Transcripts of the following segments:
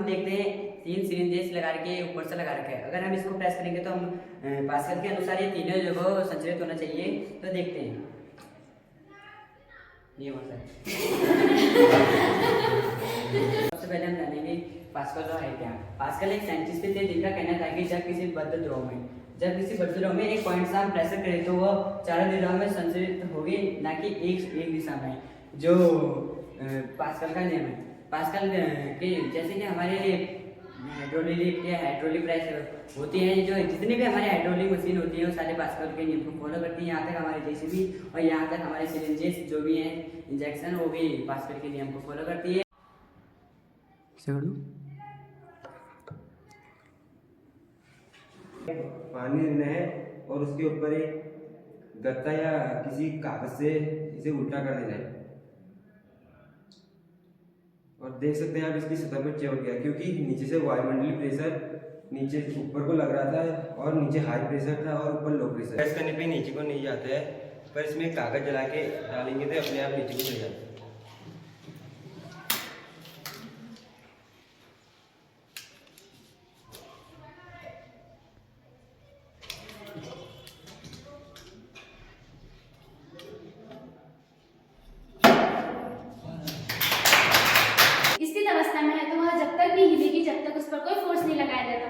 हम देखते हैं 3 सिरिंजेस लगा के ऊपर से लगा रखे हैं। अगर हम इसको प्रेस करेंगे तो हम पास्कल के अनुसार ये तीनों जो है संचरित होना चाहिए। तो देखते हैं ये होता है। सबसे पहले हम जानेंगे पास्कल जो है क्या। पास्कल एक साइंटिस्ट थे जिनका कहना था कि जब किसी बद्ध द्रव में एक पॉइंट से हम प्रेशर करें तो वह चारों दिशाओं में संचरित होगी, ना कि एक दिशा में, जो पास्कल का नियम है। पास्कल के जैसे कि हमारे हाइड्रोलिक प्रेस होती है, जो जितनी भी हमारे हाइड्रोलिक मशीन होती है वो सारे पास्कल के नियम को फॉलो करती है। यहाँ तक हमारे जेसीबी और यहाँ तक हमारे सिरिंजेस जो भी हैं इंजेक्शन, वो भी पास्कल के नियम को फॉलो करती है। पानी लेना है और उसके ऊपर एक गत्ता या किसी कागज से इसे उल्टा कर देना है। और देख सकते हैं आप इसकी सतह पर चिपक गया, क्योंकि नीचे से वायुमंडलीय प्रेशर नीचे ऊपर को लग रहा था और नीचे हाई प्रेशर था और ऊपर लो प्रेशर। प्रेस करने पे नीचे को नहीं जाता है, पर इसमें कागज जला के डालेंगे तो अपने आप नीचे को चले जाता है। स्थिर अवस्था में है तो वह जब तक नहीं हिलेगी जब तक उस पर कोई फोर्स नहीं लगाया जाता,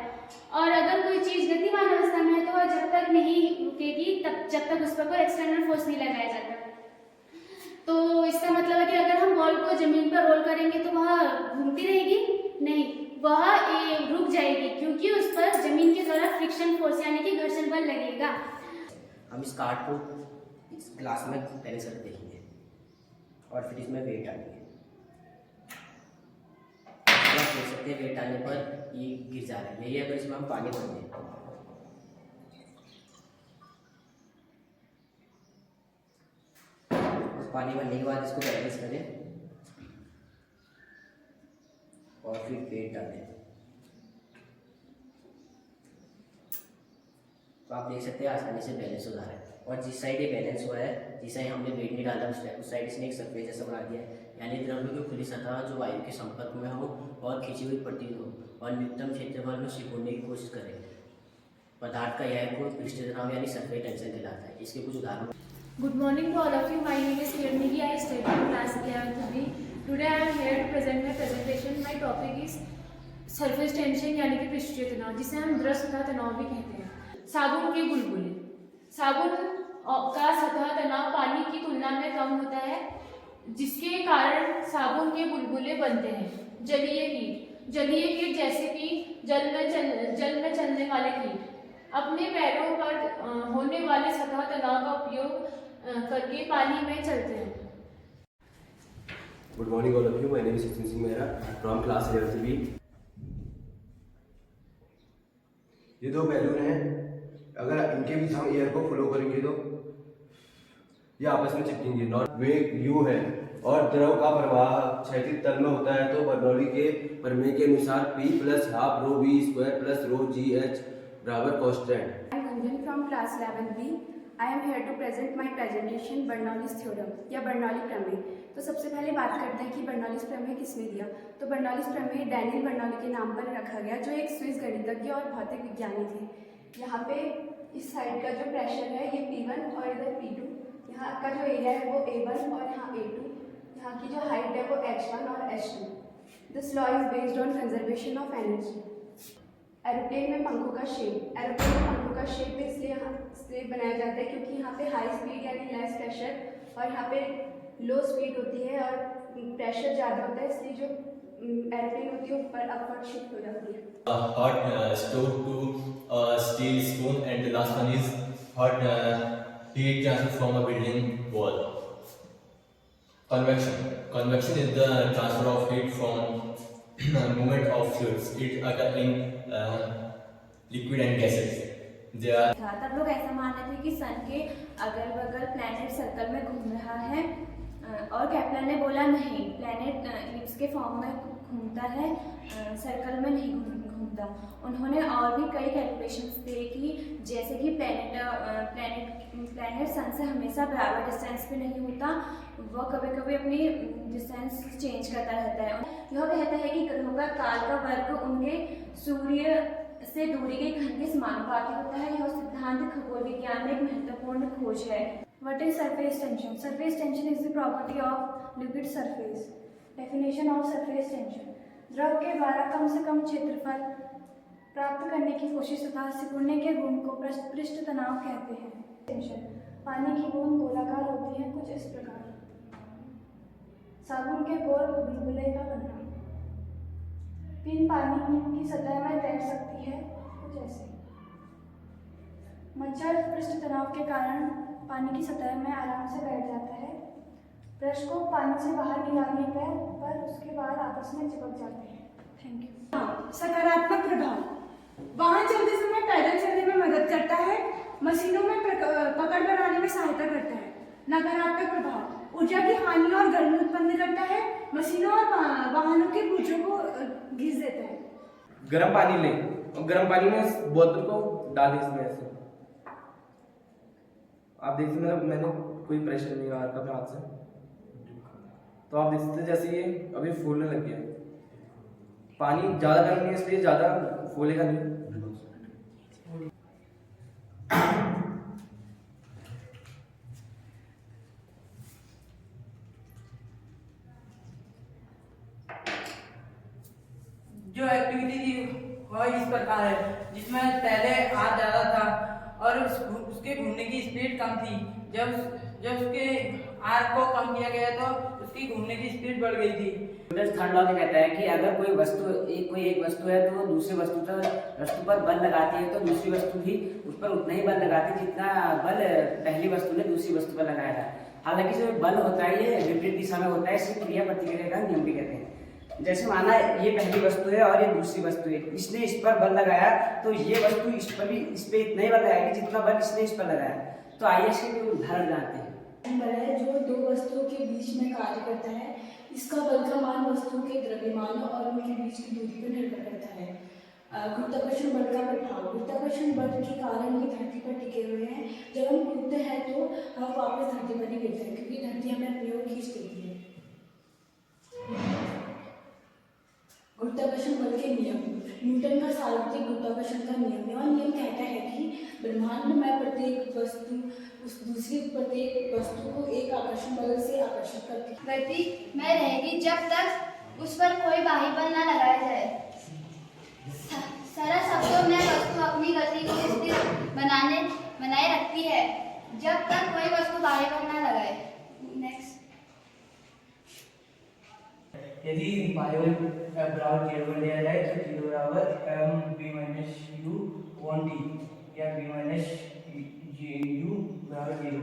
और अगर कोई चीज गतिमान अवस्था में है तो वह जब तक नहीं रुकेगी तब जब तक उस पर कोई एक्सटर्नल फोर्स नहीं लगाया जाता। तो इसका मतलब है कि अगर हम बॉल को जमीन पर रोल करेंगे तो वह घूमती रहेगी नहीं, वह रुक जाएगी, क्योंकि उस पर जमीन के द्वारा फ्रिक्शन फोर्स यानी कि घर्षण बल लगेगा। हम इस कार्ड को इस ग्लास में पहले से देखेंगे और फिर इसमें वेट डालेंगे। आप देख सकते हैं वेट डालने पर ये गिर जा रहा है। यही अगर इसमें हम पानी भर दें पानी भरने के बाद इसको बैलेंस करें और फिर वेट डालें, तो आप देख सकते हैं आसानी से बैलेंस हो रहा है। और जिस साइड ये बैलेंस हुआ है, जिस साइड हमने वेट नहीं डाला उस साइड इसने एक सरफेस जैसा बना दिया है, यानी द्रव्य की खुली सतह जो वायु के संपर्क में हो और खींची हुई प्रतीत हो और न्यूनतम क्षेत्रफल में सिकुड़ने की कोशिश करे। पदार्थ का यह कोण पृष्ठीय तनाव यानी सरफेस टेंशन कहलाता है। इसके कुछ उदाहरण। Good morning to all of you. My name is Nirmali. I study in class 11th B. Today I am here to present my presentation. My topic is surface tension यानी कि पृष्ठीय तनाव, जिसे हम द्रव सतह तनाव भी कहते हैं। साबुन के बुलबुले। साबुन का सतह तनाव पानी की तुलना में कम होता है, जिसके कारण साबुन के बुलबुले बनते हैं। जलीय कीट जैसे कि जल में चलने वाले कीट अपने पैरों पर होने वाले सतह तनाव का उपयोग करके पानी में चलते हैं। Good morning all of you, my name is Sachin Singh Mehra from class 11th B। ये दो बैलून हैं, अगर इनके बीच हम एयर को फ्लो करेंगे तो ये आपस में चिपकेंगे। नॉट वेग यू है और द्रव का प्रवाह क्षैतिज तल में होता है, तो बर्नौली के प्रमेय के अनुसार P + ½ ρ V² + ρ G H बराबर constant. I am Gunjan from class 11th B. I am here to present my presentation Bernoulli's theorem या बर्नौली प्रमेय। तो सबसे पहले बात करते हैं कि बर्नौलीज प्रमेय किसने दिया। तो बर्नौलीज प्रमेय डैनियल बर्नौली के नाम पर रखा गया, जो एक स्विस गणितज्ञ और भौतिक विज्ञानी थे। यहाँ पे इस साइड का जो प्रेशर है ये P1 और इधर P2, यहाँ का जो एरिया है वो A1 और यहाँ A2, यहाँ की जो हाइट है वो H1 और H2। This law is based on conservation of energy. Aeroplane में पंखों का शेप इसलिए बनाया जाता है क्योंकि यहाँ पे हाई स्पीड यानी लेस प्रेशर और यहाँ पे लो स्पीड होती है और प्रेशर ज़्यादा होता है, इसलिए जो एरोप्लेन होती है ऊपर अपवर्ड शिफ्ट हो जाती है। Hot stove to steel spoon, and the last one is hot heat transfer from a building wall. Convection is the transfer of heat from movement of fluids. It occurs in liquid and gases. तब लोग ऐसा मान रहे थे कि सन के अगल बगल प्लैनेट सर्कल में घूम रहा है, और केपलर ने बोला नहीं, प्लैनेट इलिप्स के फॉर्म में घूमता है, सर्कल में नहीं घूमता। उन्होंने और भी कई कैलकुलेशंस दिए कि जैसे कि प्लैनेट सन से हमेशा बराबर डिस्टेंस पे नहीं होता, वो कभी कभी अपनी डिस्टेंस चेंज करता रहता है। यह कहता है कि ग्रहों का काल का वर्ग उनके सूर्य से दूरी के घन के समानुपाती होता है। यह सिद्धांत खगोल विज्ञान में एक महत्वपूर्ण खोज है। What is surface tension? Surface tension is the property of liquid surface. Definition of surface tension: द्रव के द्वारा कम से कम क्षेत्रफल प्राप्त करने की कोशिश तथा सिकुड़ने के गुण को पृष्ठ तनाव कहते हैं। टेंशन: पानी की बूंद गोलाकार होती है कुछ इस प्रकार। साबुन के गोल बुलबुले का बनना। पिन पानी की सतह में तैर सकती है कुछ ऐसे। मच्छर पृष्ठ तनाव के कारण पानी की सतह में आराम से बैठ जाता है। ब्रश को पानी से बाहर निकालने पर उसके बाद आपस में चिपक जाते हैं। Thank you. सकारात्मक प्रभाव: वाहन चलते समय पैदल चलने में मदद करता है, मशीनों में पकड़ बनाने में सहायता करता है। नकारात्मक प्रभाव: ऊर्जा की हानि और गर्मी उत्पन्न करता है, मशीनों और वाहनों के पुर्जों को घिस देता है। गर्म पानी लें और गर्म पानी में बोतल को डालें इसमें ऐसे। आप देख सकते हैं मैंने कोई प्रेशर नहीं आ रहा हाथ से, तो आप देख सकते जैसे ये अभी फूलने लग गया है। पानी ज़्यादा गर्म नहीं है इसलिए ज़्यादा फूलेगा नहीं। जो एक्टिविटी थी वह इस प्रकार है, जिसमें पहले हाथ ज़्यादा था और उसके घूमने की स्पीड कम थी। जब उसके आर्क को कम किया गया तो उसकी घूमने की स्पीड बढ़ गई थी। न्यूटन थर्ड लॉ कहता है कि अगर कोई एक वस्तु है तो दूसरी वस्तु पर बल लगाती है तो दूसरी वस्तु भी उस पर उतना ही बल लगाती है जितना बल पहली वस्तु ने दूसरी वस्तु पर लगाया था। हालांकि जो बल होता है ये विपरीत दिशा में होता है, इसे क्रिया प्रतिक्रिया का नियम भी कहते हैं। जैसे माना ये पहली वस्तु है और ये दूसरी वस्तु है, इसने इस पर बल लगाया तो ये वस्तु इस पर इतना ही बल लगाएगी जितना बल इसने इस पर लगाया। तो आइए इसके लिए उदाहरण जानते हैं। बल है जो दो वस्तुओं के बीच में कार्य करता है। इसका बल का मान वस्तुओं के द्रव्यमान और उनके बीच की दूरी पर निर्भर करता है। गुरुत्वाकर्षण बल का प्रभाव: गुरुत्वाकर्षण बल के कारण ही धरती पर टिके हुए हैं। जब हम कूदते हैं तो हम वापस धरती पर ही गिरते हैं क्योंकि धरती हमें अपनी ओर खींच देती है। गुरुत्वाकर्षण बल के नियम: न्यूटन का सार्वत्रिक गुरुत्वाकर्षण का नियम। यह नियम कहता है कि ब्रह्मांड में प्रत्येक वस्तु प्रत्येक वस्तु को एक आकर्षण बल से आकर्षित करती है। गति में रहेगी जब तक उस पर कोई बाह्य बल न लगाया जाए। सरल शब्दों में वस्तु अपनी गति को स्थिर बनाए रखती है जब तक कोई वस्तु बाह्य बल न लगाए। नेक्स्ट। यदि बायो बराबर 0 कर दिया जाए तो 0 बराबर m v minus u 1t या v माइनस u बराबर 0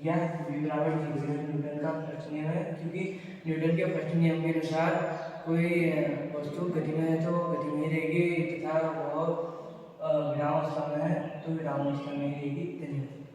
या v बराबर 0। न्यूटन का फर्स्ट नियम है, क्योंकि न्यूटन के फर्स्ट नियम के अनुसार कोई वस्तु गति में है तो गति में ही रहेगी तथा वह विरामावस्था में है तो विरामावस्था में ही रहेगी। धन्यवाद।